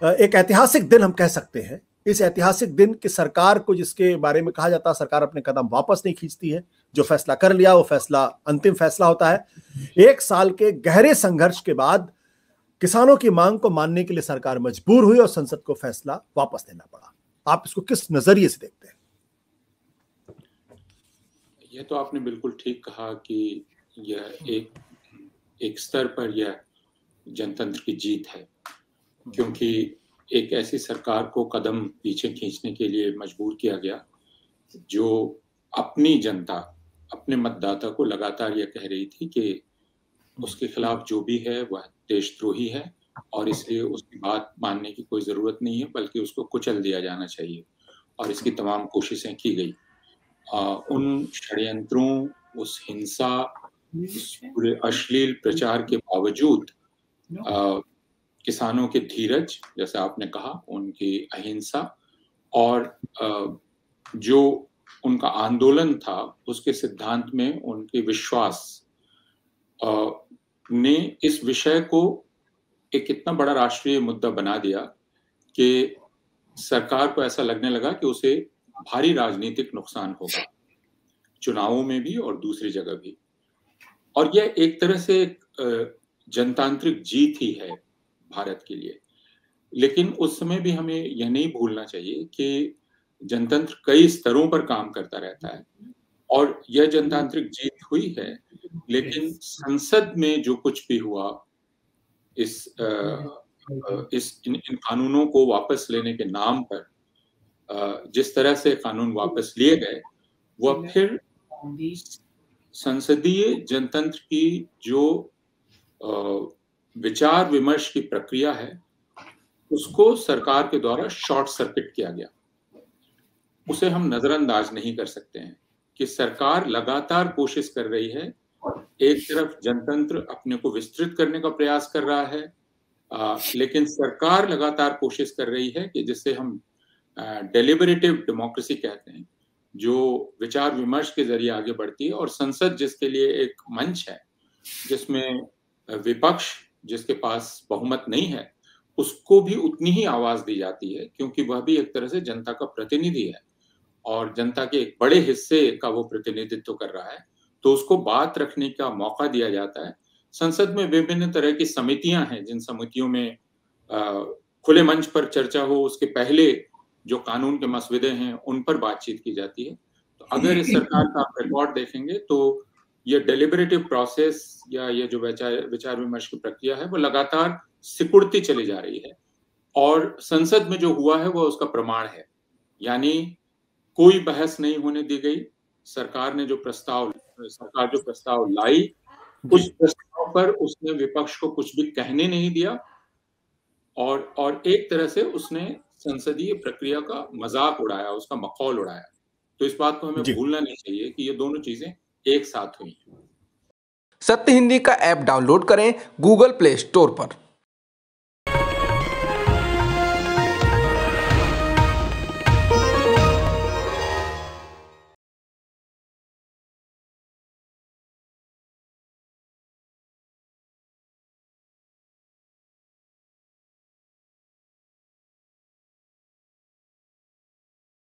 एक ऐतिहासिक दिन हम कह सकते हैं। इस ऐतिहासिक दिन की सरकार को, जिसके बारे में कहा जाता है सरकार अपने कदम वापस नहीं खींचती है, जो फैसला कर लिया वो फैसला अंतिम फैसला होता है। 1 साल के गहरे संघर्ष के बाद किसानों की मांग को मानने के लिए सरकार मजबूर हुई और संसद को फैसला वापस लेना पड़ा। आप इसको किस नजरिए से देखते हैं? यह तो आपने बिल्कुल ठीक कहा कि यह एक स्तर पर यह जनतंत्र की जीत है, क्योंकि एक ऐसी सरकार को कदम पीछे खींचने के लिए मजबूर किया गया जो अपनी जनता, अपने मतदाता को लगातार यह कह रही थी कि उसके खिलाफ जो भी है वह देशद्रोही है और इसलिए उसकी बात मानने की कोई जरूरत नहीं है, बल्कि उसको कुचल दिया जाना चाहिए। और इसकी तमाम कोशिशें की गई। उन षड्यंत्रों, उस हिंसा, उस पूरे अश्लील प्रचार के बावजूद किसानों के धीरज, जैसे आपने कहा, उनकी अहिंसा और जो उनका आंदोलन था उसके सिद्धांत में उनके विश्वास ने इस विषय को एक इतना बड़ा राष्ट्रीय मुद्दा बना दिया कि सरकार को ऐसा लगने लगा कि उसे भारी राजनीतिक नुकसान होगा, चुनावों में भी और दूसरी जगह भी। और यह एक तरह से जनतांत्रिक जीत ही है भारत के लिए। लेकिन उस समय भी हमें यह नहीं भूलना चाहिए कि जनतंत्र कई स्तरों पर काम करता रहता है और यह जनतांत्रिक जीत हुई है, लेकिन संसद में जो कुछ भी हुआ, इन कानूनों को वापस लेने के नाम पर जिस तरह से कानून वापस लिए गए, वह फिर संसदीय जनतंत्र की जो विचार विमर्श की प्रक्रिया है उसको सरकार के द्वारा शॉर्ट सर्किट किया गया। उसे हम नजरअंदाज नहीं कर सकते हैं कि सरकार लगातार कोशिश कर रही है। एक तरफ जनतंत्र अपने को विस्तृत करने का प्रयास कर रहा है, लेकिन सरकार लगातार कोशिश कर रही है कि जिसे हम डेलिबरेटिव डेमोक्रेसी कहते हैं, जो विचार विमर्श के जरिए आगे बढ़ती है, और संसद जिसके लिए एक मंच है जिसमें विपक्ष, जिसके पास बहुमत नहीं है, उसको भी उतनी ही आवाज दी जाती है, क्योंकि वह भी एक तरह से जनता का प्रतिनिधि है और जनता के एक बड़े हिस्से का वो प्रतिनिधित्व कर रहा है, तो उसको बात रखने का मौका दिया जाता है। संसद में विभिन्न तरह की समितियां हैं, जिन समितियों में खुले मंच पर चर्चा हो, उसके पहले जो कानून के मसौदे हैं उन पर बातचीत की जाती है। तो अगर इस सरकार का आप रिकॉर्ड देखेंगे तो ये डेलिबरेटिव प्रोसेस या ये जो विचार विमर्श की प्रक्रिया है वो लगातार सिकुड़ती चली जा रही है, और संसद में जो हुआ है वो उसका प्रमाण है। यानी कोई बहस नहीं होने दी गई। सरकार जो प्रस्ताव लाई, उस प्रस्ताव पर उसने विपक्ष को कुछ भी कहने नहीं दिया, और एक तरह से उसने संसदीय प्रक्रिया का मजाक उड़ाया, उसका मखौल उड़ाया। तो इस बात को हमें भूलना नहीं चाहिए कि ये दोनों चीजें एक साथ हुई। सत्य हिंदी का ऐप डाउनलोड करें गूगल प्ले स्टोर पर।